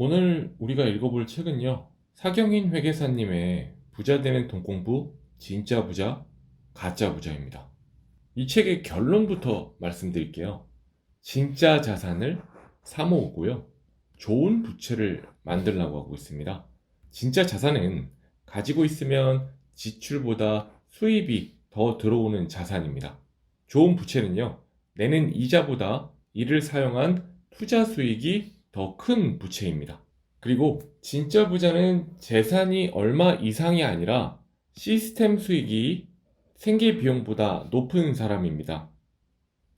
오늘 우리가 읽어볼 책은요, 사경인 회계사님의 부자 되는 돈 공부, 진짜 부자, 가짜 부자입니다. 이 책의 결론부터 말씀드릴게요. 진짜 자산을 사모으고요, 좋은 부채를 만들려고 하고 있습니다. 진짜 자산은 가지고 있으면 지출보다 수입이 더 들어오는 자산입니다. 좋은 부채는요, 내는 이자보다 이를 사용한 투자 수익이 더 큰 부채입니다. 그리고 진짜 부자는 재산이 얼마 이상이 아니라 시스템 수익이 생계 비용보다 높은 사람입니다.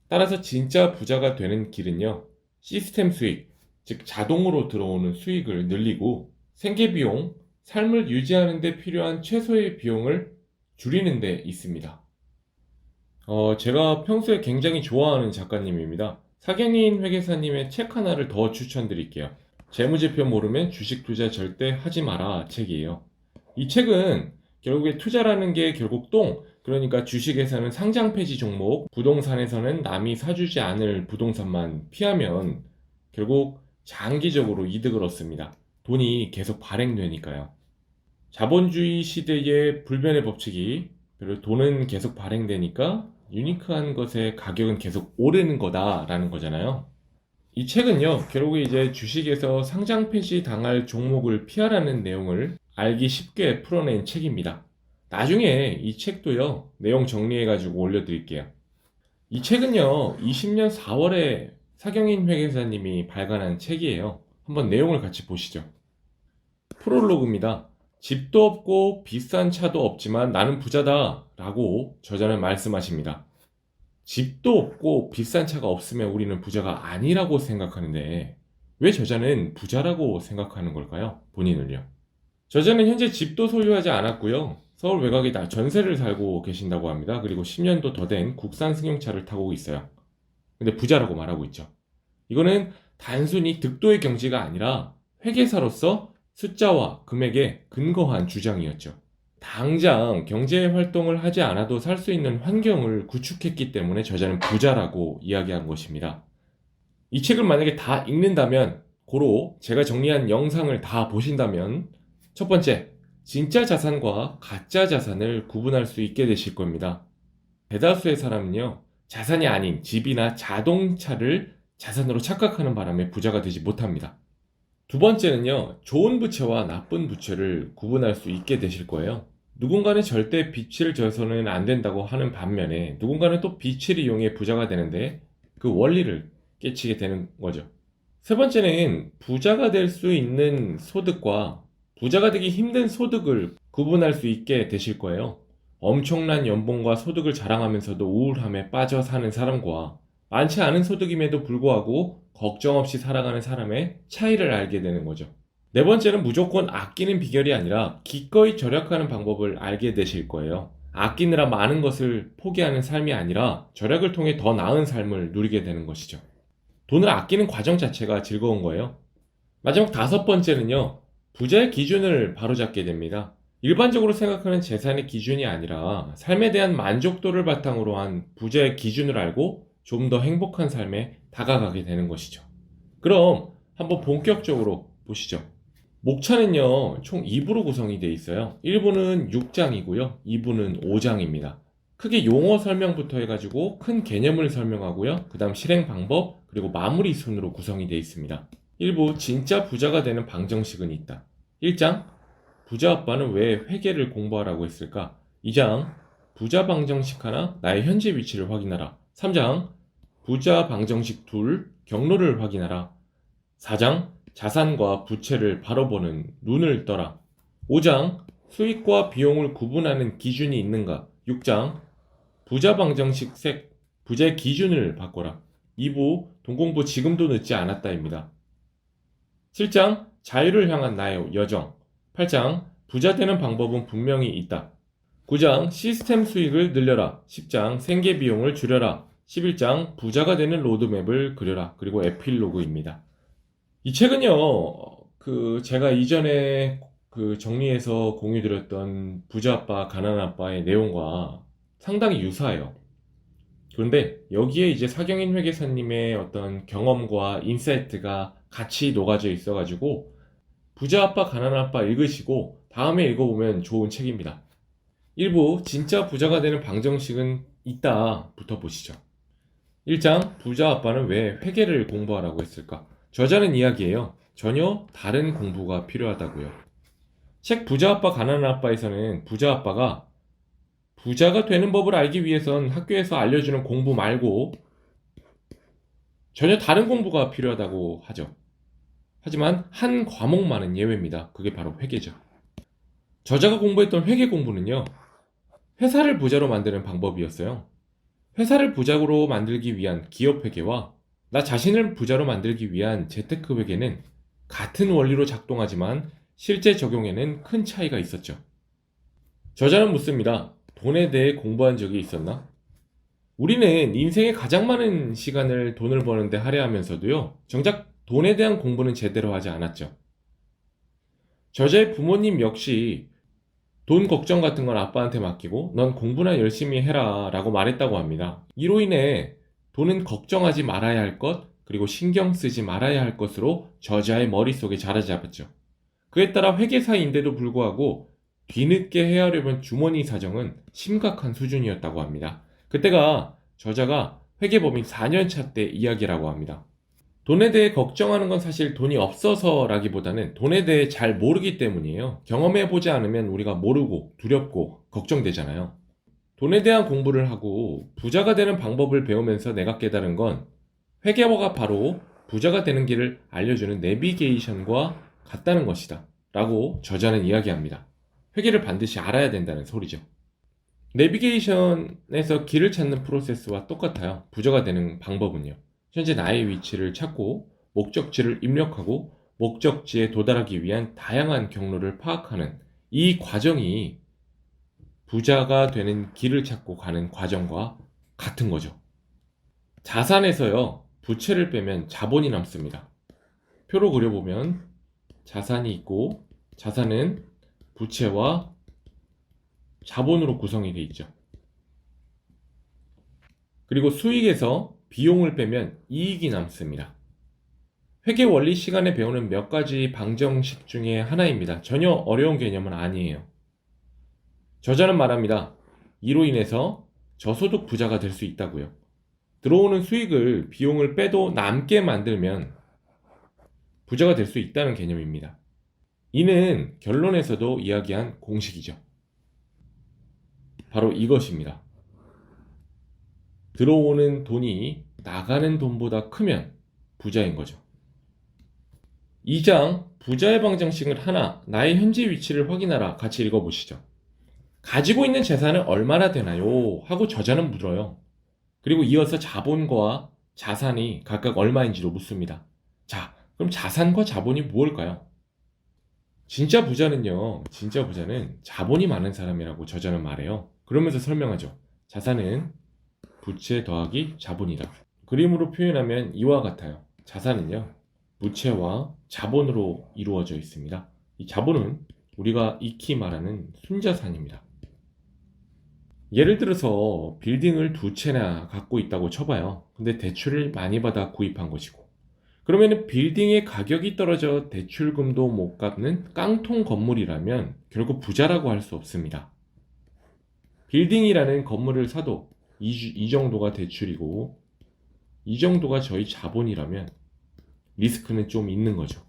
따라서 진짜 부자가 되는 길은요, 시스템 수익, 즉 자동으로 들어오는 수익을 늘리고 생계 비용, 삶을 유지하는 데 필요한 최소의 비용을 줄이는 데 있습니다. 제가 평소에 굉장히 좋아하는 작가님입니다. 사경인 회계사님의 책 하나를 더 추천드릴게요. 재무제표 모르면 주식 투자 절대 하지 마라 책이에요. 이 책은 결국에 투자라는 게 결국 그러니까 주식에서는 상장 폐지 종목, 부동산에서는 남이 사주지 않을 부동산만 피하면 결국 장기적으로 이득을 얻습니다. 돈이 계속 발행되니까요. 자본주의 시대의 불변의 법칙이, 그리고 돈은 계속 발행되니까 유니크한 것의 가격은 계속 오르는 거다라는 거잖아요. 이 책은요, 결국에 이제 주식에서 상장 폐지 당할 종목을 피하라는 내용을 알기 쉽게 풀어낸 책입니다. 나중에 이 책도요, 내용 정리해가지고 올려드릴게요. 이 책은요, 20년 4월에 사경인 회계사님이 발간한 책이에요. 한번 내용을 같이 보시죠. 프롤로그입니다. 집도 없고 비싼 차도 없지만 나는 부자다 라고 저자는 말씀하십니다. 집도 없고 비싼 차가 없으면 우리는 부자가 아니라고 생각하는데 왜 저자는 부자라고 생각하는 걸까요? 본인을요. 저자는 현재 집도 소유하지 않았고요. 서울 외곽에 전세를 살고 계신다고 합니다. 그리고 10년도 더 된 국산 승용차를 타고 있어요. 근데 부자라고 말하고 있죠. 이거는 단순히 득도의 경지가 아니라 회계사로서 숫자와 금액에 근거한 주장이었죠. 당장 경제 활동을 하지 않아도 살 수 있는 환경을 구축했기 때문에 저자는 부자라고 이야기한 것입니다. 이 책을 만약에 다 읽는다면, 고로 제가 정리한 영상을 다 보신다면, 첫 번째, 진짜 자산과 가짜 자산을 구분할 수 있게 되실 겁니다. 대다수의 사람은요, 자산이 아닌 집이나 자동차를 자산으로 착각하는 바람에 부자가 되지 못합니다. 두 번째는요, 좋은 부채와 나쁜 부채를 구분할 수 있게 되실 거예요. 누군가는 절대 빚을 져서는 안 된다고 하는 반면에 누군가는 또 빚을 이용해 부자가 되는데 그 원리를 깨치게 되는 거죠. 세 번째는 부자가 될 수 있는 소득과 부자가 되기 힘든 소득을 구분할 수 있게 되실 거예요. 엄청난 연봉과 소득을 자랑하면서도 우울함에 빠져 사는 사람과 많지 않은 소득임에도 불구하고 걱정 없이 살아가는 사람의 차이를 알게 되는 거죠. 네 번째는 무조건 아끼는 비결이 아니라 기꺼이 절약하는 방법을 알게 되실 거예요. 아끼느라 많은 것을 포기하는 삶이 아니라 절약을 통해 더 나은 삶을 누리게 되는 것이죠. 돈을 아끼는 과정 자체가 즐거운 거예요. 마지막 다섯 번째는요, 부자의 기준을 바로잡게 됩니다. 일반적으로 생각하는 재산의 기준이 아니라 삶에 대한 만족도를 바탕으로 한 부자의 기준을 알고 좀 더 행복한 삶에 다가가게 되는 것이죠. 그럼 한번 본격적으로 보시죠. 목차는요, 총 2부로 구성이 되어 있어요. 1부는 6장이고요. 2부는 5장입니다. 크게 용어 설명부터 해가지고 큰 개념을 설명하고요. 그 다음 실행 방법, 그리고 마무리 순으로 구성이 되어 있습니다. 1부 진짜 부자가 되는 방정식은 있다. 1장 부자 아빠는 왜 회계를 공부하라고 했을까? 2장 부자 방정식 하나, 나의 현재 위치를 확인하라. 3장 부자 방정식 둘, 경로를 확인하라. 4장 자산과 부채를 바로 보는 눈을 떠라. 5장 수익과 비용을 구분하는 기준이 있는가. 6장 부자 방정식 색, 부자의 기준을 바꿔라. 2부 돈공부 지금도 늦지 않았다입니다. 7장 자유를 향한 나의 여정. 8장 부자 되는 방법은 분명히 있다. 9장 시스템 수익을 늘려라. 10장 생계 비용을 줄여라. 11장 부자가 되는 로드맵을 그려라. 그리고 에필로그입니다. 이 책은요, 제가 이전에 정리해서 공유드렸던 부자 아빠, 가난한 아빠의 내용과 상당히 유사해요. 그런데 여기에 이제 사경인 회계사님의 어떤 경험과 인사이트가 같이 녹아져 있어가지고 부자 아빠 가난한 아빠 읽으시고 다음에 읽어보면 좋은 책입니다. 일부 진짜 부자가 되는 방정식은 이따부터 보시죠. 1장 부자 아빠는 왜 회계를 공부하라고 했을까? 저자는 이야기예요. 전혀 다른 공부가 필요하다고요. 책 부자 아빠 가난한 아빠에서는 부자 아빠가 부자가 되는 법을 알기 위해선 학교에서 알려주는 공부 말고 전혀 다른 공부가 필요하다고 하죠. 하지만 한 과목만은 예외입니다. 그게 바로 회계죠. 저자가 공부했던 회계 공부는요, 회사를 부자로 만드는 방법이었어요. 회사를 부자로 만들기 위한 기업 회계와 나 자신을 부자로 만들기 위한 재테크 회계는 같은 원리로 작동하지만 실제 적용에는 큰 차이가 있었죠. 저자는 묻습니다. 돈에 대해 공부한 적이 있었나? 우리는 인생의 가장 많은 시간을 돈을 버는데 할애하면서도요, 정작 돈에 대한 공부는 제대로 하지 않았죠. 저자의 부모님 역시 돈 걱정 같은 건 아빠한테 맡기고 넌 공부나 열심히 해라 라고 말했다고 합니다. 이로 인해 돈은 걱정하지 말아야 할 것, 그리고 신경 쓰지 말아야 할 것으로 저자의 머릿속에 자리 잡았죠. 그에 따라 회계사인데도 불구하고 뒤늦게 헤아려본 주머니 사정은 심각한 수준이었다고 합니다. 그때가 저자가 회계법인 4년차 때 이야기라고 합니다. 돈에 대해 걱정하는 건 사실 돈이 없어서라기보다는 돈에 대해 잘 모르기 때문이에요. 경험해보지 않으면 우리가 모르고 두렵고 걱정되잖아요. 돈에 대한 공부를 하고 부자가 되는 방법을 배우면서 내가 깨달은 건 회계가 바로 부자가 되는 길을 알려주는 내비게이션과 같다는 것이다 라고 저자는 이야기합니다. 회계를 반드시 알아야 된다는 소리죠. 내비게이션에서 길을 찾는 프로세스와 똑같아요. 부자가 되는 방법은요. 현재 나의 위치를 찾고 목적지를 입력하고 목적지에 도달하기 위한 다양한 경로를 파악하는 이 과정이 부자가 되는 길을 찾고 가는 과정과 같은 거죠. 자산에서요, 부채를 빼면 자본이 남습니다. 표로 그려보면 자산이 있고 자산은 부채와 자본으로 구성이 되어 있죠. 그리고 수익에서 비용을 빼면 이익이 남습니다. 회계 원리 시간에 배우는 몇 가지 방정식 중에 하나입니다. 전혀 어려운 개념은 아니에요. 저자는 말합니다. 이로 인해서 저소득 부자가 될 수 있다고요. 들어오는 수익을 비용을 빼도 남게 만들면 부자가 될 수 있다는 개념입니다. 이는 결론에서도 이야기한 공식이죠. 바로 이것입니다. 들어오는 돈이 나가는 돈보다 크면 부자인 거죠. 2장 부자의 방정식을 하나, 나의 현재 위치를 확인하라 같이 읽어보시죠. 가지고 있는 재산은 얼마나 되나요? 하고 저자는 물어요. 그리고 이어서 자본과 자산이 각각 얼마인지로 묻습니다. 자, 그럼 자산과 자본이 무엇일까요? 진짜 부자는 자본이 많은 사람이라고 저자는 말해요. 그러면서 설명하죠. 자산은 부채 더하기 자본이다. 그림으로 표현하면 이와 같아요. 자산은요, 부채와 자본으로 이루어져 있습니다. 이 자본은 우리가 익히 말하는 순자산입니다. 예를 들어서 빌딩을 2채나 갖고 있다고 쳐봐요. 근데 대출을 많이 받아 구입한 것이고, 그러면 빌딩의 가격이 떨어져 대출금도 못 갚는 깡통 건물이라면 결국 부자라고 할 수 없습니다. 빌딩이라는 건물을 사도 이 정도가 대출이고 이 정도가 저희 자본이라면 리스크는 좀 있는 거죠.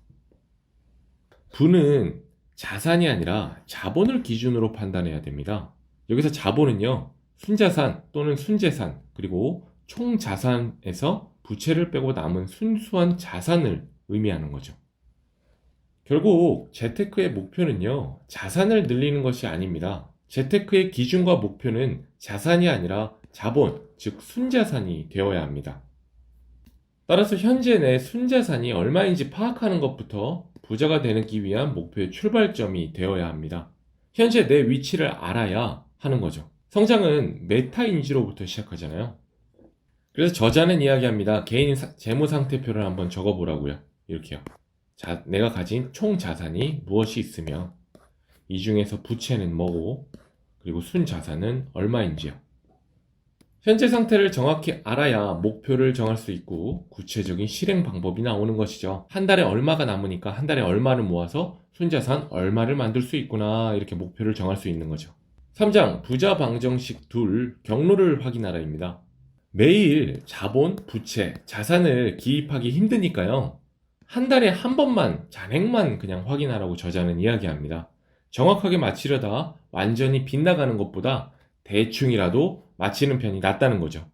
부는 자산이 아니라 자본을 기준으로 판단해야 됩니다. 여기서 자본은요, 순자산 또는 순재산, 그리고 총자산에서 부채를 빼고 남은 순수한 자산을 의미하는 거죠. 결국 재테크의 목표는요, 자산을 늘리는 것이 아닙니다. 재테크의 기준과 목표는 자산이 아니라 자본, 즉 순자산이 되어야 합니다. 따라서 현재 내 순자산이 얼마인지 파악하는 것부터 부자가 되기 위한 목표의 출발점이 되어야 합니다. 현재 내 위치를 알아야 하는 거죠. 성장은 메타인지로부터 시작하잖아요. 그래서 저자는 이야기합니다. 개인 재무상태표를 한번 적어보라고요. 이렇게요. 내가 가진 총 자산이 무엇이 있으며 이 중에서 부채는 뭐고 그리고 순자산은 얼마인지요. 현재 상태를 정확히 알아야 목표를 정할 수 있고 구체적인 실행 방법이 나오는 것이죠. 한 달에 얼마가 남으니까 한 달에 얼마를 모아서 순자산 얼마를 만들 수 있구나, 이렇게 목표를 정할 수 있는 거죠. 3장 부자 방정식 둘 경로를 확인하라입니다. 매일 자본, 부채, 자산을 기입하기 힘드니까요. 한 달에 한 번만 잔액만 그냥 확인하라고 저자는 이야기합니다. 정확하게 맞히려다 완전히 빗나가는 것보다 대충이라도 맞히는 편이 낫다는 거죠.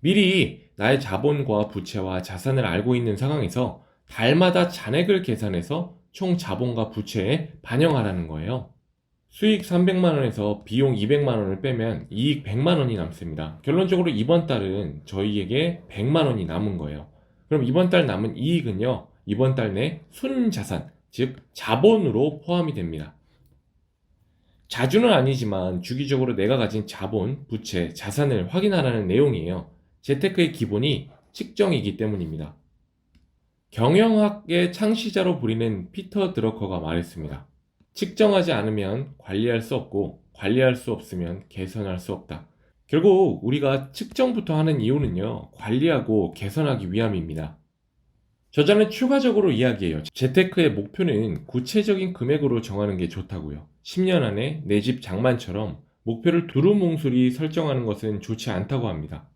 미리 나의 자본과 부채와 자산을 알고 있는 상황에서 달마다 잔액을 계산해서 총 자본과 부채에 반영하라는 거예요. 수익 300만 원에서 비용 200만 원을 빼면 이익 100만 원이 남습니다. 결론적으로 이번 달은 저희에게 100만 원이 남은 거예요. 그럼 이번 달 남은 이익은요, 이번 달 내 순자산, 즉 자본으로 포함이 됩니다. 자주는 아니지만 주기적으로 내가 가진 자본, 부채, 자산을 확인하라는 내용이에요. 재테크의 기본이 측정이기 때문입니다. 경영학의 창시자로 불리는 피터 드러커가 말했습니다. 측정하지 않으면 관리할 수 없고 관리할 수 없으면 개선할 수 없다. 결국 우리가 측정부터 하는 이유는요, 관리하고 개선하기 위함입니다. 저자는 추가적으로 이야기해요. 재테크의 목표는 구체적인 금액으로 정하는 게 좋다고요. 10년 안에 내 집 장만처럼 목표를 두루뭉술이 설정하는 것은 좋지 않다고 합니다.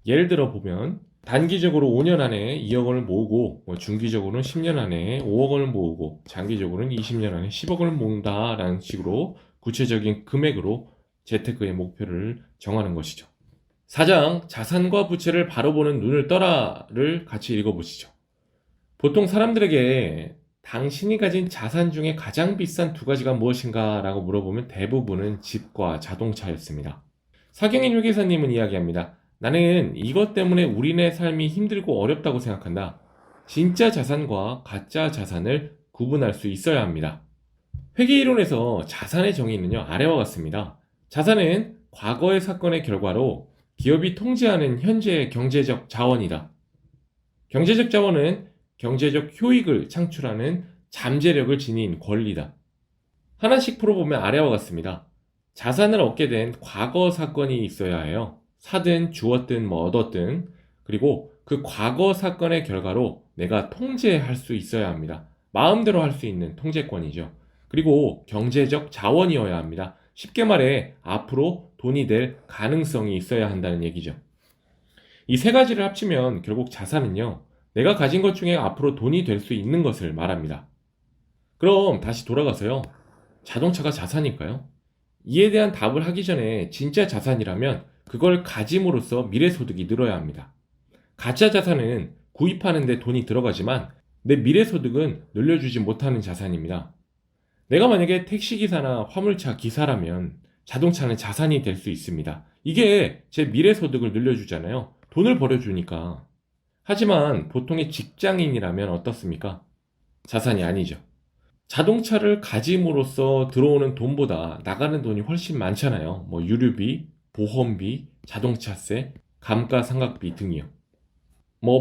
예를 들어 보면 단기적으로 5년 안에 2억 원을 모으고, 중기적으로는 10년 안에 5억 원을 모으고, 장기적으로는 20년 안에 10억 원을 모은다라는 식으로 구체적인 금액으로 재테크의 목표를 정하는 것이죠. 4장 자산과 부채를 바로 보는 눈을 떠라를 같이 읽어보시죠. 보통 사람들에게 당신이 가진 자산 중에 가장 비싼 두 가지가 무엇인가 라고 물어보면 대부분은 집과 자동차였습니다. 사경인 회계사님은 이야기합니다. 나는 이것 때문에 우리네 삶이 힘들고 어렵다고 생각한다. 진짜 자산과 가짜 자산을 구분할 수 있어야 합니다. 회계이론에서 자산의 정의는요, 아래와 같습니다. 자산은 과거의 사건의 결과로 기업이 통제하는 현재의 경제적 자원이다. 경제적 자원은 경제적 효익을 창출하는 잠재력을 지닌 권리다. 하나씩 풀어보면 아래와 같습니다. 자산을 얻게 된 과거 사건이 있어야 해요. 사든 주었든 얻었든, 그리고 그 과거 사건의 결과로 내가 통제할 수 있어야 합니다. 마음대로 할 수 있는 통제권이죠. 그리고 경제적 자원이어야 합니다. 쉽게 말해 앞으로 돈이 될 가능성이 있어야 한다는 얘기죠. 이 세 가지를 합치면 결국 자산은요, 내가 가진 것 중에 앞으로 돈이 될 수 있는 것을 말합니다. 그럼 다시 돌아가서요, 자동차가 자산일까요? 이에 대한 답을 하기 전에 진짜 자산이라면 그걸 가짐으로써 미래소득이 늘어야 합니다. 가짜 자산은 구입하는 데 돈이 들어가지만 내 미래소득은 늘려주지 못하는 자산입니다. 내가 만약에 택시기사나 화물차 기사라면 자동차는 자산이 될 수 있습니다. 이게 제 미래소득을 늘려주잖아요. 돈을 벌어주니까. 하지만 보통의 직장인이라면 어떻습니까? 자산이 아니죠. 자동차를 가짐으로써 들어오는 돈보다 나가는 돈이 훨씬 많잖아요. 유류비, 보험비, 자동차세, 감가상각비 등이요.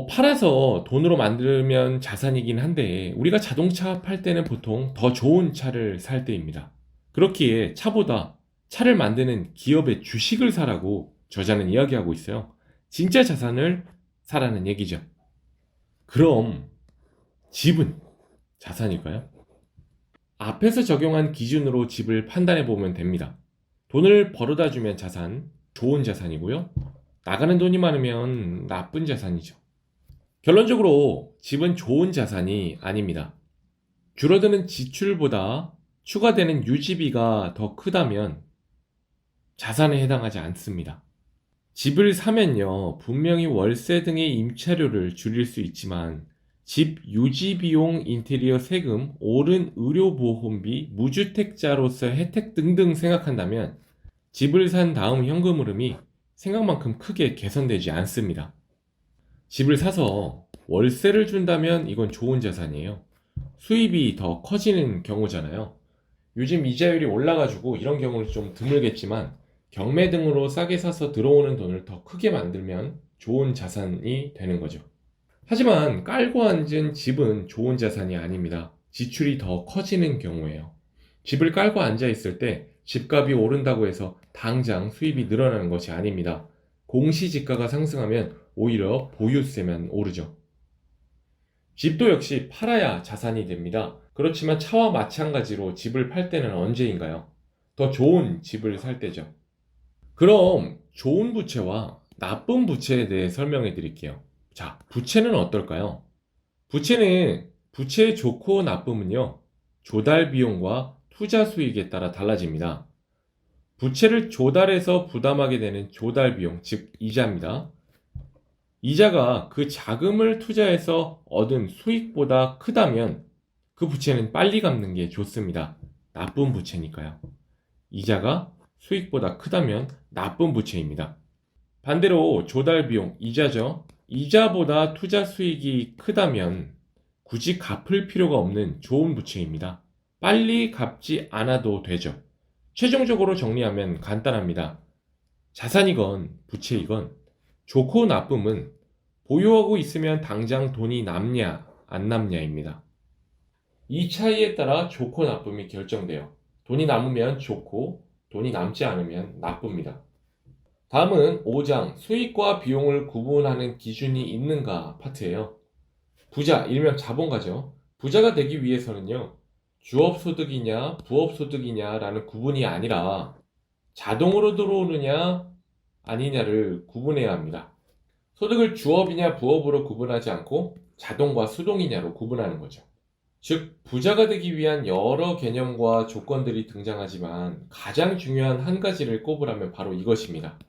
팔아서 돈으로 만들면 자산이긴 한데 우리가 자동차 팔 때는 보통 더 좋은 차를 살 때입니다. 그렇기에 차보다 차를 만드는 기업의 주식을 사라고 저자는 이야기하고 있어요. 진짜 자산을 사라는 얘기죠. 그럼 집은 자산일까요? 앞에서 적용한 기준으로 집을 판단해 보면 됩니다. 돈을 벌어다 주면 자산, 좋은 자산이고요. 나가는 돈이 많으면 나쁜 자산이죠. 결론적으로 집은 좋은 자산이 아닙니다. 줄어드는 지출보다 추가되는 유지비가 더 크다면 자산에 해당하지 않습니다. 집을 사면요, 분명히 월세 등의 임차료를 줄일 수 있지만 집 유지비용, 인테리어 세금, 오른 의료보험비, 무주택자로서의 혜택 등등 생각한다면 집을 산 다음 현금 흐름이 생각만큼 크게 개선되지 않습니다. 집을 사서 월세를 준다면 이건 좋은 자산이에요. 수입이 더 커지는 경우잖아요. 요즘 이자율이 올라가지고 이런 경우는 좀 드물겠지만 경매 등으로 싸게 사서 들어오는 돈을 더 크게 만들면 좋은 자산이 되는 거죠. 하지만 깔고 앉은 집은 좋은 자산이 아닙니다. 지출이 더 커지는 경우에요. 집을 깔고 앉아 있을 때 집값이 오른다고 해서 당장 수입이 늘어나는 것이 아닙니다. 공시지가가 상승하면 오히려 보유세만 오르죠. 집도 역시 팔아야 자산이 됩니다. 그렇지만 차와 마찬가지로 집을 팔 때는 언제인가요? 더 좋은 집을 살 때죠. 그럼 좋은 부채와 나쁜 부채에 대해 설명해 드릴게요. 자, 부채는 어떨까요? 부채의 좋고 나쁨은요, 조달 비용과 투자 수익에 따라 달라집니다. 부채를 조달해서 부담하게 되는 조달 비용, 즉 이자입니다. 이자가 그 자금을 투자해서 얻은 수익보다 크다면 그 부채는 빨리 갚는 게 좋습니다. 나쁜 부채니까요. 이자가 수익보다 크다면 나쁜 부채입니다. 반대로 조달 비용, 이자죠. 이자보다 투자 수익이 크다면 굳이 갚을 필요가 없는 좋은 부채입니다. 빨리 갚지 않아도 되죠. 최종적으로 정리하면 간단합니다. 자산이건 부채이건 좋고 나쁨은 보유하고 있으면 당장 돈이 남냐 안 남냐입니다. 이 차이에 따라 좋고 나쁨이 결정돼요. 돈이 남으면 좋고 돈이 남지 않으면 나쁩니다. 다음은 5장 수익과 비용을 구분하는 기준이 있는가 파트예요. 부자, 일명 자본가죠. 부자가 되기 위해서는요, 주업소득이냐 부업소득이냐라는 구분이 아니라 자동으로 들어오느냐 아니냐를 구분해야 합니다. 소득을 주업이냐 부업으로 구분하지 않고 자동과 수동이냐로 구분하는 거죠. 즉, 부자가 되기 위한 여러 개념과 조건들이 등장하지만 가장 중요한 한 가지를 꼽으라면 바로 이것입니다.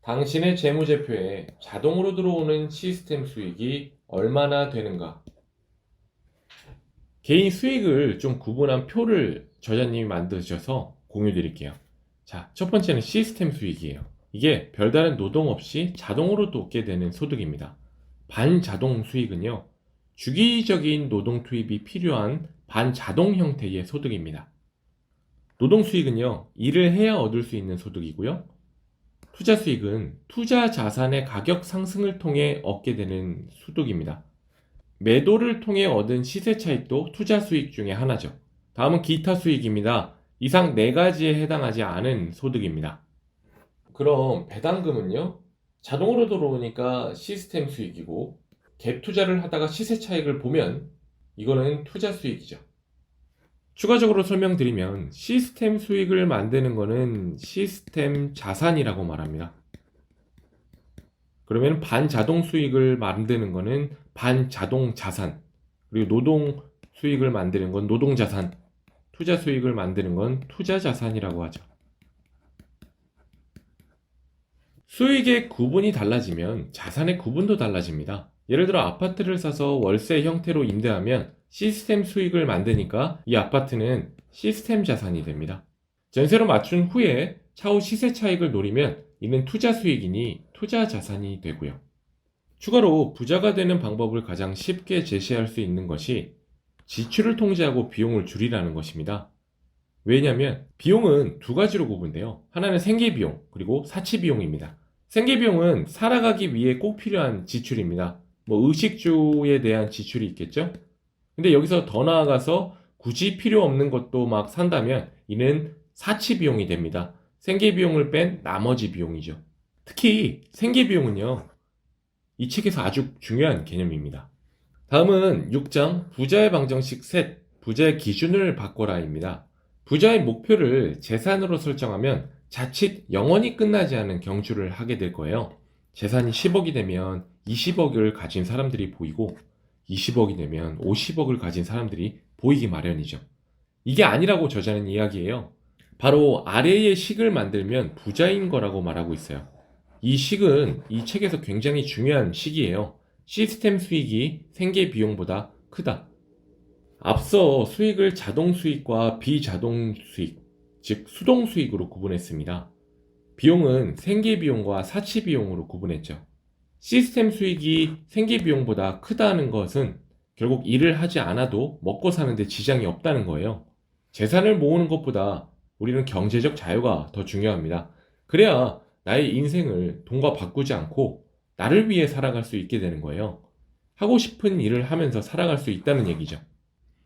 당신의 재무제표에 자동으로 들어오는 시스템 수익이 얼마나 되는가? 개인 수익을 좀 구분한 표를 저자님이 만드셔서 공유 드릴게요. 자, 첫 번째는 시스템 수익이에요. 이게 별다른 노동 없이 자동으로 얻게 되는 소득입니다. 반자동 수익은요, 주기적인 노동 투입이 필요한 반자동 형태의 소득입니다. 노동 수익은요, 일을 해야 얻을 수 있는 소득이고요. 투자 수익은 투자 자산의 가격 상승을 통해 얻게 되는 소득입니다. 매도를 통해 얻은 시세 차익도 투자 수익 중에 하나죠. 다음은 기타 수익입니다. 이상 4가지에 해당하지 않은 소득입니다. 그럼 배당금은요? 자동으로 들어오니까 시스템 수익이고 갭 투자를 하다가 시세 차익을 보면 이거는 투자 수익이죠. 추가적으로 설명드리면 시스템 수익을 만드는 거는 시스템 자산이라고 말합니다. 그러면 반자동 수익을 만드는 거는 반자동 자산, 그리고 노동 수익을 만드는 건 노동 자산, 투자 수익을 만드는 건 투자 자산이라고 하죠. 수익의 구분이 달라지면 자산의 구분도 달라집니다. 예를 들어 아파트를 사서 월세 형태로 임대하면 시스템 수익을 만드니까 이 아파트는 시스템 자산이 됩니다. 전세로 맞춘 후에 차후 시세 차익을 노리면 이는 투자 수익이니 투자 자산이 되고요. 추가로 부자가 되는 방법을 가장 쉽게 제시할 수 있는 것이 지출을 통제하고 비용을 줄이라는 것입니다. 왜냐하면 비용은 2가지로 구분돼요. 하나는 생계비용, 그리고 사치비용입니다. 생계비용은 살아가기 위해 꼭 필요한 지출입니다. 의식주에 대한 지출이 있겠죠? 근데 여기서 더 나아가서 굳이 필요 없는 것도 막 산다면 이는 사치비용이 됩니다. 생계비용을 뺀 나머지 비용이죠. 특히 생계비용은요, 이 책에서 아주 중요한 개념입니다. 다음은 6장 부자의 방정식 셋, 부자의 기준을 바꿔라입니다. 부자의 목표를 재산으로 설정하면 자칫 영원히 끝나지 않은 경주를 하게 될 거예요. 재산이 10억이 되면 20억을 가진 사람들이 보이고 20억이 되면 50억을 가진 사람들이 보이기 마련이죠. 이게 아니라고 저자는 이야기해요. 바로 아래의 식을 만들면 부자인 거라고 말하고 있어요. 이 식은 이 책에서 굉장히 중요한 식이에요. 시스템 수익이 생계 비용보다 크다. 앞서 수익을 자동 수익과 비자동 수익, 즉 수동 수익으로 구분했습니다. 비용은 생계 비용과 사치 비용으로 구분했죠. 시스템 수익이 생계 비용보다 크다는 것은 결국 일을 하지 않아도 먹고 사는데 지장이 없다는 거예요. 재산을 모으는 것보다 우리는 경제적 자유가 더 중요합니다. 그래야 나의 인생을 돈과 바꾸지 않고 나를 위해 살아갈 수 있게 되는 거예요. 하고 싶은 일을 하면서 살아갈 수 있다는 얘기죠.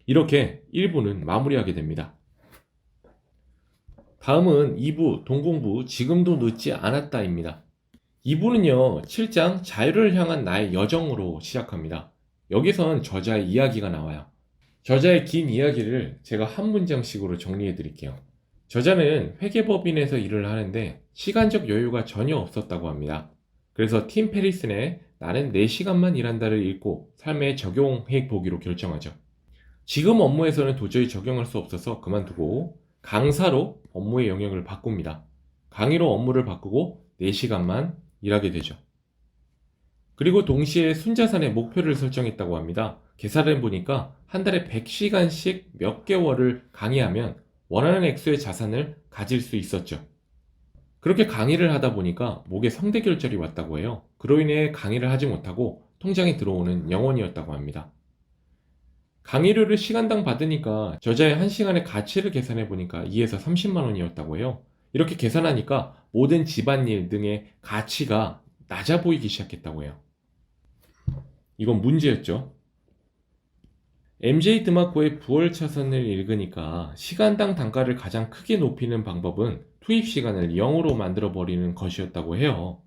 이렇게 1부는 마무리하게 됩니다. 다음은 2부 동공부 지금도 늦지 않았다입니다. 2부는요, 7장 자유를 향한 나의 여정으로 시작합니다. 여기선 저자의 이야기가 나와요. 저자의 긴 이야기를 제가 한 문장씩으로 정리해 드릴게요. 저자는 회계법인에서 일을 하는데 시간적 여유가 전혀 없었다고 합니다. 그래서 팀 페리슨의 나는 4시간만 일한다를 읽고 삶에 적용해 보기로 결정하죠. 지금 업무에서는 도저히 적용할 수 없어서 그만두고 강사로 업무의 영역을 바꿉니다. 강의로 업무를 바꾸고 4시간만 일하게 되죠. 그리고 동시에 순자산의 목표를 설정했다고 합니다. 계산해 보니까 한 달에 100시간씩 몇 개월을 강의하면 원하는 액수의 자산을 가질 수 있었죠. 그렇게 강의를 하다 보니까 목에 성대결절이 왔다고 해요. 그로 인해 강의를 하지 못하고 통장에 들어오는 영원이었다고 합니다. 강의료를 시간당 받으니까 저자의 1시간의 가치를 계산해 보니까 2에서 30만 원이었다고 해요. 이렇게 계산하니까 모든 집안일 등의 가치가 낮아 보이기 시작했다고 해요. 이건 문제였죠. MJ 드마코의 부월차선을 읽으니까 시간당 단가를 가장 크게 높이는 방법은 투입 시간을 0으로 만들어 버리는 것이었다고 해요.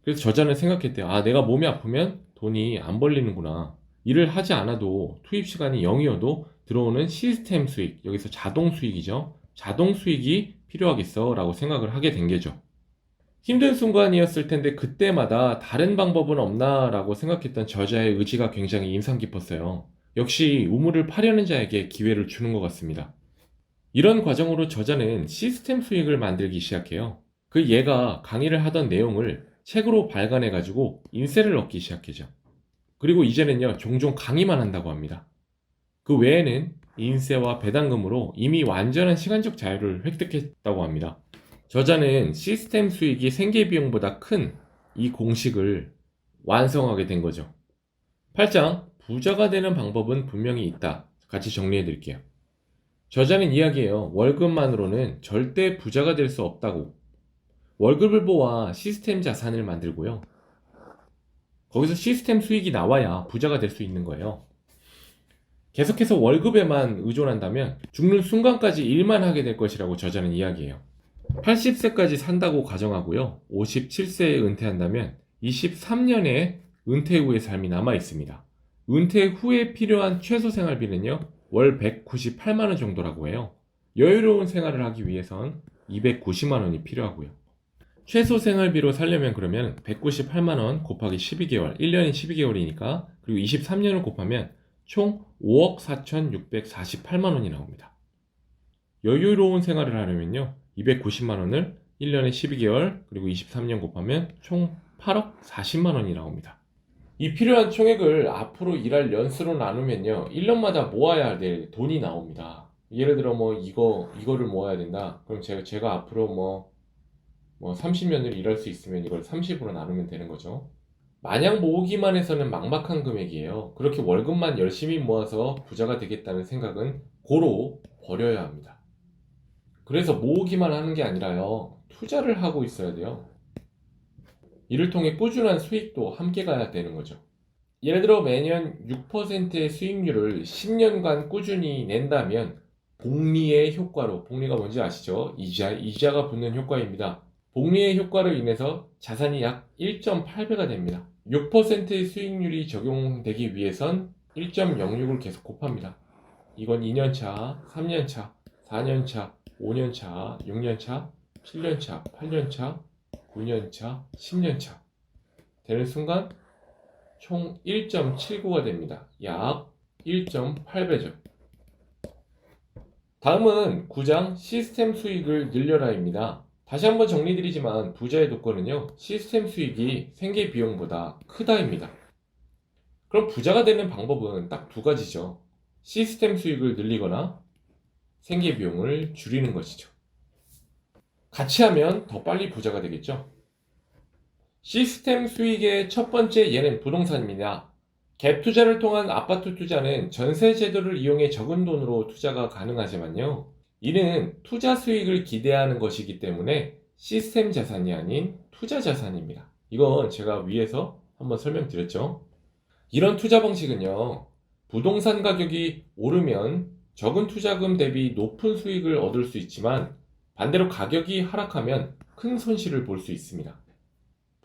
그래서 저자는 생각했대요. 아, 내가 몸이 아프면 돈이 안 벌리는구나. 일을 하지 않아도 투입 시간이 0이어도 들어오는 시스템 수익, 여기서 자동 수익이죠. 자동 수익이 필요하겠어 라고 생각을 하게 된 게죠. 힘든 순간이었을 텐데 그때마다 다른 방법은 없나 라고 생각했던 저자의 의지가 굉장히 인상 깊었어요. 역시 우물을 파려는 자에게 기회를 주는 것 같습니다. 이런 과정으로 저자는 시스템 수익을 만들기 시작해요. 그 얘가 강의를 하던 내용을 책으로 발간해가지고 인세를 얻기 시작하죠. 그리고 이제는요, 종종 강의만 한다고 합니다. 그 외에는 인세와 배당금으로 이미 완전한 시간적 자유를 획득했다고 합니다. 저자는 시스템 수익이 생계비용보다 큰 이 공식을 완성하게 된 거죠. 8장 부자가 되는 방법은 분명히 있다. 같이 정리해 드릴게요. 저자는 이야기해요. 월급만으로는 절대 부자가 될 수 없다고. 월급을 모아 시스템 자산을 만들고요. 거기서 시스템 수익이 나와야 부자가 될 수 있는 거예요. 계속해서 월급에만 의존한다면 죽는 순간까지 일만 하게 될 것이라고 저자는 이야기해요. 80세까지 산다고 가정하고요. 57세에 은퇴한다면 23년의 은퇴 후의 삶이 남아 있습니다. 은퇴 후에 필요한 최소 생활비는요, 월 198만원 정도라고 해요. 여유로운 생활을 하기 위해선 290만원이 필요하고요. 최소 생활비로 살려면 그러면 198만원 곱하기 12개월, 1년이 12개월이니까, 그리고 23년을 곱하면 총 5억 4,648만원이 나옵니다. 여유로운 생활을 하려면요, 290만원을 1년에 12개월, 그리고 23년 곱하면 총 8억 40만원이 나옵니다. 이 필요한 총액을 앞으로 일할 연수로 나누면요, 1년마다 모아야 될 돈이 나옵니다. 예를 들어 이거를 모아야 된다. 그럼 제가 앞으로 30년을 일할 수 있으면 이걸 30으로 나누면 되는 거죠. 마냥 모으기만 해서는 막막한 금액이에요. 그렇게 월급만 열심히 모아서 부자가 되겠다는 생각은 고로 버려야 합니다. 그래서 모으기만 하는 게 아니라요, 투자를 하고 있어야 돼요. 이를 통해 꾸준한 수익도 함께 가야 되는 거죠. 예를 들어 매년 6%의 수익률을 10년간 꾸준히 낸다면 복리의 효과로, 복리가 뭔지 아시죠? 이자가 붙는 효과입니다. 복리의 효과로 인해서 자산이 약 1.8배가 됩니다. 6%의 수익률이 적용되기 위해선 1.06을 계속 곱합니다. 이건 2년차, 3년차, 4년차, 5년차, 6년차, 7년차, 8년차, 9년차, 10년차 되는 순간 총 1.79가 됩니다. 약 1.8배죠. 다음은 9장 시스템 수익을 늘려라입니다. 다시 한번 정리드리지만 부자의 조건은요, 시스템 수익이 생계비용보다 크다입니다. 그럼 부자가 되는 방법은 딱 두 가지죠. 시스템 수익을 늘리거나 생계비용을 줄이는 것이죠. 같이 하면 더 빨리 부자가 되겠죠. 시스템 수익의 첫 번째 예는 부동산입니다. 갭 투자를 통한 아파트 투자는 전세 제도를 이용해 적은 돈으로 투자가 가능하지만요, 이는 투자 수익을 기대하는 것이기 때문에 시스템 자산이 아닌 투자 자산입니다. 이건 제가 위에서 한번 설명드렸죠. 이런 투자 방식은요, 부동산 가격이 오르면 적은 투자금 대비 높은 수익을 얻을 수 있지만 반대로 가격이 하락하면 큰 손실을 볼 수 있습니다.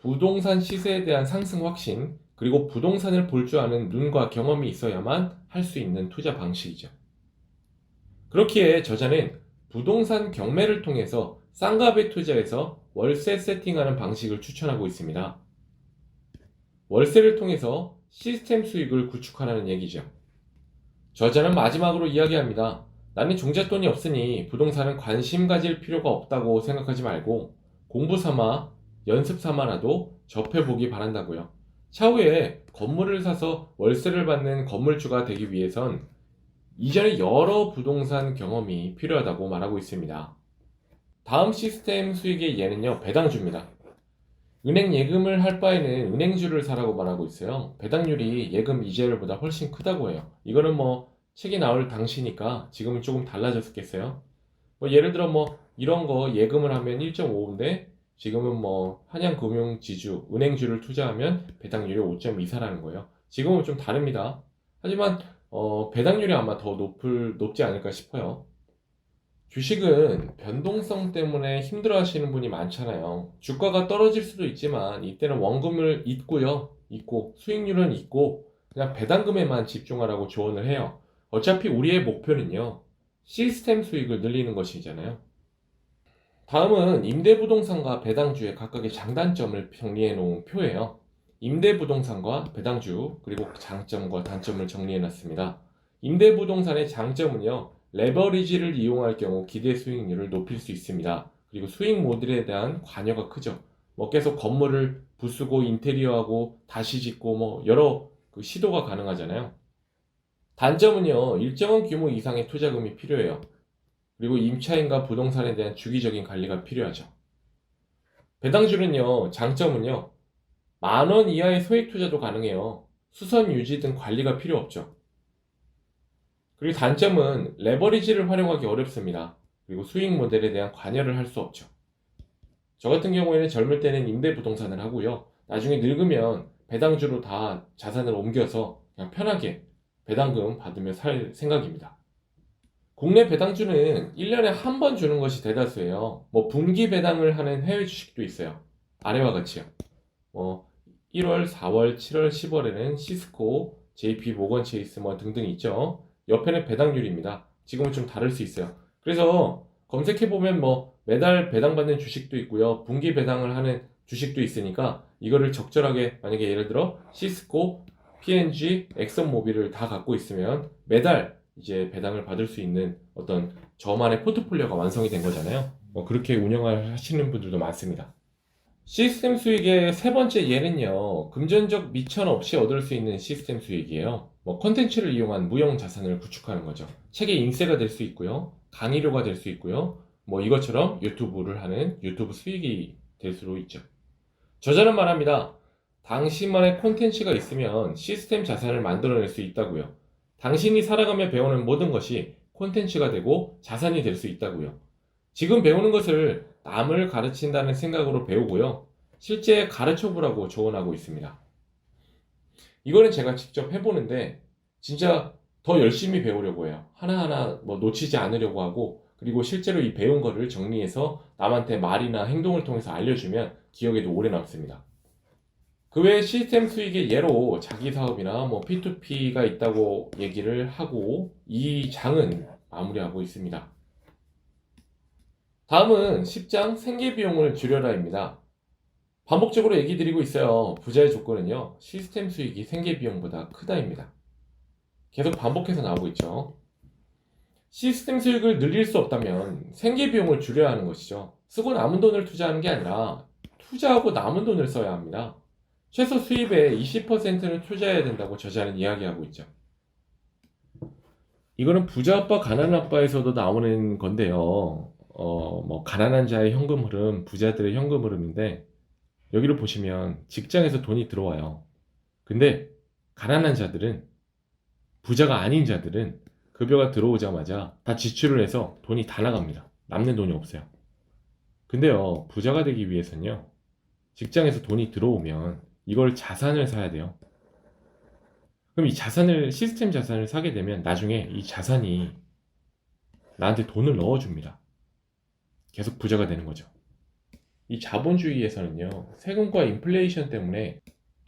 부동산 시세에 대한 상승 확신, 그리고 부동산을 볼 줄 아는 눈과 경험이 있어야만 할 수 있는 투자 방식이죠. 그렇기에 저자는 부동산 경매를 통해서 쌍갑에 투자해서 월세 세팅하는 방식을 추천하고 있습니다. 월세를 통해서 시스템 수익을 구축하라는 얘기죠. 저자는 마지막으로 이야기합니다. 나는 종잣돈이 없으니 부동산은 관심 가질 필요가 없다고 생각하지 말고 공부 삼아 연습 삼아라도 접해보기 바란다고요. 차후에 건물을 사서 월세를 받는 건물주가 되기 위해선 이전에 여러 부동산 경험이 필요하다고 말하고 있습니다. 다음 시스템 수익의 예는요, 배당주입니다. 은행 예금을 할 바에는 은행주를 사라고 말하고 있어요. 배당률이 예금 이자율보다 훨씬 크다고 해요. 이거는 뭐 책이 나올 당시니까 지금은 조금 달라졌겠어요. 뭐 예를 들어 뭐 이런 거 예금을 하면 1.5인데 지금은 뭐 한양금융지주, 은행주를 투자하면 배당률이 5.24라는 거예요. 지금은 좀 다릅니다. 하지만 배당률이 아마 더 높지 않을까 싶어요. 주식은 변동성 때문에 힘들어 하시는 분이 많잖아요. 주가가 떨어질 수도 있지만 이때는 원금을 잊고 수익률은 잊고 그냥 배당금에만 집중하라고 조언을 해요. 어차피 우리의 목표는요, 시스템 수익을 늘리는 것이잖아요. 다음은 임대부동산과 배당주의 각각의 장단점을 정리해 놓은 표예요. 임대부동산과 배당주, 그리고 장점과 단점을 정리해 놨습니다. 임대부동산의 장점은요, 레버리지를 이용할 경우 기대 수익률을 높일 수 있습니다. 그리고 수익 모델에 대한 관여가 크죠. 뭐 계속 건물을 부수고 인테리어하고 다시 짓고 뭐 여러 시도가 가능하잖아요. 단점은요, 일정한 규모 이상의 투자금이 필요해요. 그리고 임차인과 부동산에 대한 주기적인 관리가 필요하죠. 배당주는요, 장점은요, 10,000원 이하의 소액 투자도 가능해요. 수선 유지 등 관리가 필요 없죠. 그리고 단점은 레버리지를 활용하기 어렵습니다. 그리고 수익 모델에 대한 관여를 할 수 없죠. 저 같은 경우에는 젊을 때는 임대부동산을 하고요. 나중에 늙으면 배당주로 다 자산을 옮겨서 그냥 편하게 배당금 받으며 살 생각입니다. 국내 배당주는 1년에 한 번 주는 것이 대다수예요. 뭐 분기 배당을 하는 해외 주식도 있어요. 아래와 같이요. 1월, 4월, 7월, 10월에는 시스코, JP 모건 체이스 뭐 등등 있죠. 옆에는 배당률입니다. 지금은 좀 다를 수 있어요. 그래서 검색해보면 뭐 매달 배당받는 주식도 있고요. 분기 배당을 하는 주식도 있으니까 이거를 적절하게 만약에 예를 들어 시스코, P&G, 엑선모빌을 다 갖고 있으면 매달 이제 배당을 받을 수 있는 어떤 저만의 포트폴리오가 완성이 된 거잖아요. 뭐 그렇게 운영을 하시는 분들도 많습니다. 시스템 수익의 세 번째 예는요, 금전적 미천 없이 얻을 수 있는 시스템 수익이에요. 뭐 콘텐츠를 이용한 무형 자산을 구축하는 거죠. 책의 인세가 될 수 있고요, 강의료가 될 수 있고요, 뭐 이것처럼 유튜브를 하는 유튜브 수익이 될 수도 있죠. 저자는 말합니다. 당신만의 콘텐츠가 있으면 시스템 자산을 만들어낼 수 있다고요. 당신이 살아가며 배우는 모든 것이 콘텐츠가 되고 자산이 될 수 있다고요. 지금 배우는 것을 남을 가르친다는 생각으로 배우고요. 실제 가르쳐 보라고 조언하고 있습니다. 이거는 제가 직접 해보는데 진짜 더 열심히 배우려고 해요. 하나하나 뭐 놓치지 않으려고 하고, 그리고 실제로 이 배운 거를 정리해서 남한테 말이나 행동을 통해서 알려주면 기억에도 오래 남습니다. 그 외에 시스템 수익의 예로 자기 사업이나 뭐 P2P가 있다고 얘기를 하고 이 장은 마무리하고 있습니다. 다음은 10장 생계비용을 줄여라입니다. 반복적으로 얘기 드리고 있어요. 부자의 조건은요, 시스템 수익이 생계비용보다 크다입니다. 계속 반복해서 나오고 있죠. 시스템 수익을 늘릴 수 없다면 생계비용을 줄여야 하는 것이죠. 쓰고 남은 돈을 투자하는 게 아니라 투자하고 남은 돈을 써야 합니다. 최소 수입의 20%는 투자해야 된다고 저자는 이야기하고 있죠. 이거는 부자 아빠, 가난한 아빠에서도 나오는 건데요. 뭐 가난한 자의 현금 흐름, 부자들의 현금 흐름인데 여기를 보시면 직장에서 돈이 들어와요. 근데 가난한 자들은, 부자가 아닌 자들은 급여가 들어오자마자 다 지출을 해서 돈이 다 나갑니다. 남는 돈이 없어요. 근데요, 부자가 되기 위해서는요, 직장에서 돈이 들어오면 이걸 자산을 사야 돼요. 그럼 이 자산을, 시스템 자산을 사게 되면 나중에 이 자산이 나한테 돈을 넣어줍니다. 계속 부자가 되는 거죠. 이 자본주의에서는요, 세금과 인플레이션 때문에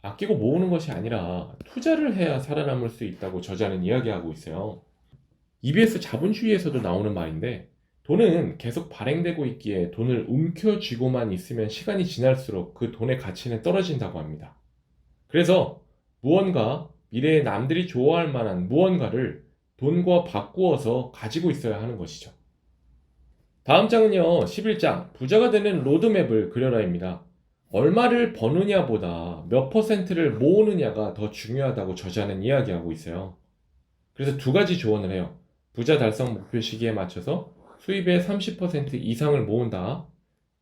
아끼고 모으는 것이 아니라 투자를 해야 살아남을 수 있다고 저자는 이야기하고 있어요. EBS 자본주의에서도 나오는 말인데, 돈은 계속 발행되고 있기에 돈을 움켜쥐고만 있으면 시간이 지날수록 그 돈의 가치는 떨어진다고 합니다. 그래서 무언가, 미래에 남들이 좋아할 만한 무언가를 돈과 바꾸어서 가지고 있어야 하는 것이죠. 다음 장은요, 11장, 부자가 되는 로드맵을 그려라입니다. 얼마를 버느냐보다 몇 퍼센트를 모으느냐가 더 중요하다고 저자는 이야기하고 있어요. 그래서 두 가지 조언을 해요. 부자 달성 목표 시기에 맞춰서 수입의 30% 이상을 모은다.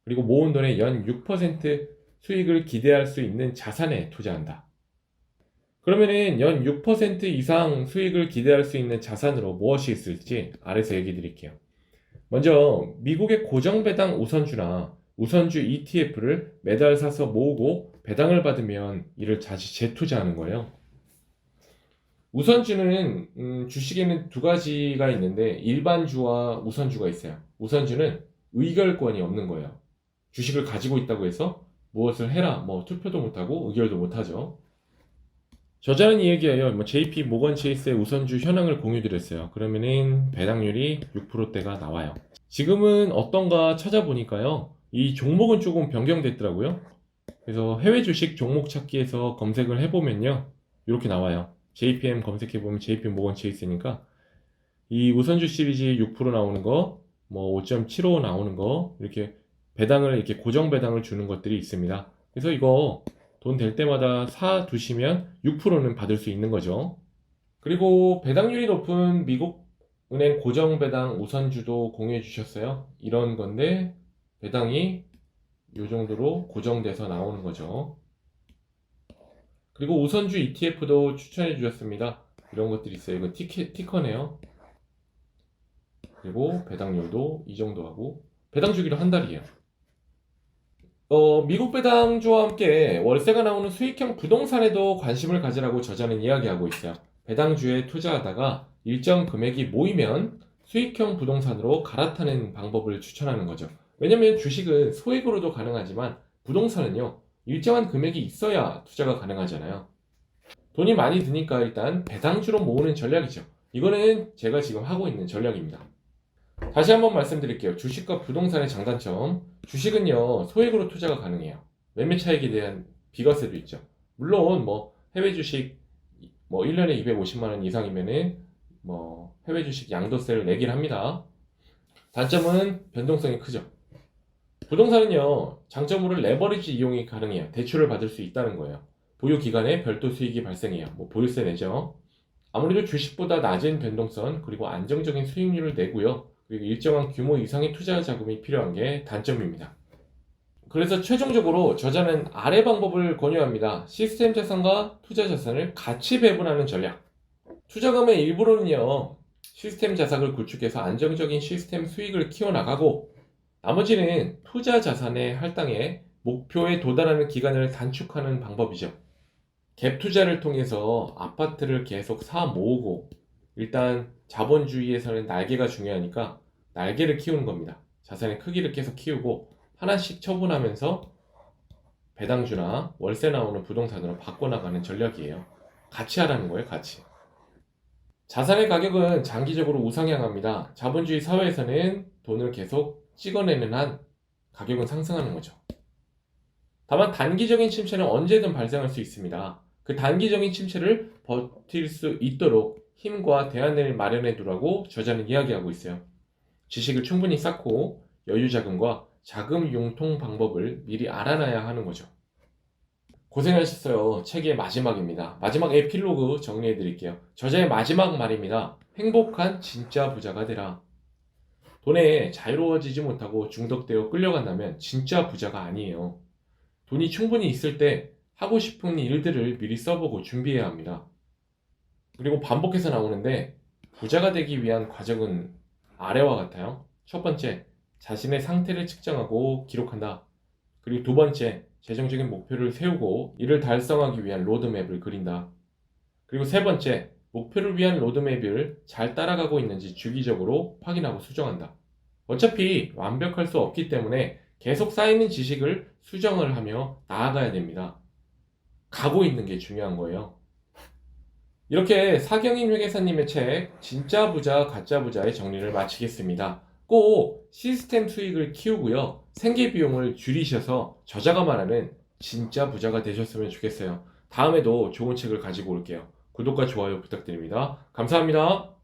그리고 모은 돈의 연 6% 수익을 기대할 수 있는 자산에 투자한다. 그러면은 연 6% 이상 수익을 기대할 수 있는 자산으로 무엇이 있을지 아래서 얘기 드릴게요. 먼저 미국의 고정배당 우선주나 우선주 ETF를 매달 사서 모으고 배당을 받으면 이를 다시 재투자하는 거예요. 우선주는 주식에는 두 가지가 있는데 일반주와 우선주가 있어요. 우선주는 의결권이 없는 거예요. 주식을 가지고 있다고 해서 무엇을 해라, 투표도 못하고 의결도 못하죠. 저자는 이 얘기예요. JP 모건 체이스의 우선주 현황을 공유드렸어요. 그러면은 배당률이 6%대가 나와요. 지금은 어떤가 찾아보니까요. 이 종목은 조금 변경됐더라고요. 그래서 해외 주식 종목 찾기에서 검색을 해보면요. 이렇게 나와요. JPM 검색해보면 JP 모건 체이스니까 이 우선주 시리즈 6% 나오는 거, 5.75 나오는 거, 이렇게 배당을, 이렇게 고정 배당을 주는 것들이 있습니다. 그래서 이거 돈 될 때마다 사 두시면 6%는 받을 수 있는 거죠. 그리고 배당률이 높은 미국 은행 고정 배당 우선주도 공유해 주셨어요. 이런 건데 배당이 이 정도로 고정돼서 나오는 거죠. 그리고 우선주 ETF도 추천해 주셨습니다. 이런 것들이 있어요. 이거 티커네요. 그리고 배당률도 이 정도 하고 배당 주기로 한 달이에요. 미국 배당주와 함께 월세가 나오는 수익형 부동산에도 관심을 가지라고 저자는 이야기하고 있어요. 배당주에 투자하다가 일정 금액이 모이면 수익형 부동산으로 갈아타는 방법을 추천하는 거죠. 왜냐면 주식은 소액으로도 가능하지만 부동산은요, 일정한 금액이 있어야 투자가 가능하잖아요. 돈이 많이 드니까 일단 배당주로 모으는 전략이죠. 이거는 제가 지금 하고 있는 전략입니다. 다시 한번 말씀드릴게요. 주식과 부동산의 장단점. 주식은요, 소액으로 투자가 가능해요. 매매 차익에 대한 비과세도 있죠. 물론, 해외 주식, 1년에 250만원 이상이면은, 해외 주식 양도세를 내긴 합니다. 단점은 변동성이 크죠. 부동산은요, 장점으로 레버리지 이용이 가능해요. 대출을 받을 수 있다는 거예요. 보유 기간에 별도 수익이 발생해요. 보유세 내죠. 아무래도 주식보다 낮은 변동성, 그리고 안정적인 수익률을 내고요. 그리고 일정한 규모 이상의 투자 자금이 필요한 게 단점입니다. 그래서 최종적으로 저자는 아래 방법을 권유합니다. 시스템 자산과 투자 자산을 같이 배분하는 전략. 투자금의 일부로는요, 시스템 자산을 구축해서 안정적인 시스템 수익을 키워나가고 나머지는 투자 자산에 할당해 목표에 도달하는 기간을 단축하는 방법이죠. 갭 투자를 통해서 아파트를 계속 사 모으고 일단 자본주의에서는 날개가 중요하니까 날개를 키우는 겁니다. 자산의 크기를 계속 키우고 하나씩 처분하면서 배당주나 월세 나오는 부동산으로 바꿔나가는 전략이에요. 같이 하라는 거예요, 같이. 자산의 가격은 장기적으로 우상향합니다. 자본주의 사회에서는 돈을 계속 찍어내는 한 가격은 상승하는 거죠. 다만 단기적인 침체는 언제든 발생할 수 있습니다. 그 단기적인 침체를 버틸 수 있도록 힘과 대안을 마련해 두라고 저자는 이야기하고 있어요. 지식을 충분히 쌓고 여유 자금과 자금 융통 방법을 미리 알아놔야 하는 거죠. 고생하셨어요. 책의 마지막입니다. 마지막 에필로그 정리해 드릴게요. 저자의 마지막 말입니다. 행복한 진짜 부자가 되라. 돈에 자유로워지지 못하고 중독되어 끌려간다면 진짜 부자가 아니에요. 돈이 충분히 있을 때 하고 싶은 일들을 미리 써보고 준비해야 합니다. 그리고 반복해서 나오는데 부자가 되기 위한 과정은 아래와 같아요. 첫 번째, 자신의 상태를 측정하고 기록한다. 그리고 두 번째, 재정적인 목표를 세우고 이를 달성하기 위한 로드맵을 그린다. 그리고 세 번째, 목표를 위한 로드맵을 잘 따라가고 있는지 주기적으로 확인하고 수정한다. 어차피 완벽할 수 없기 때문에 계속 쌓이는 지식을 수정을 하며 나아가야 됩니다. 가고 있는 게 중요한 거예요. 이렇게 사경인 회계사님의 책 진짜 부자 가짜 부자의 정리를 마치겠습니다. 꼭 시스템 수익을 키우고요. 생계 비용을 줄이셔서 저자가 말하는 진짜 부자가 되셨으면 좋겠어요. 다음에도 좋은 책을 가지고 올게요. 구독과 좋아요 부탁드립니다. 감사합니다.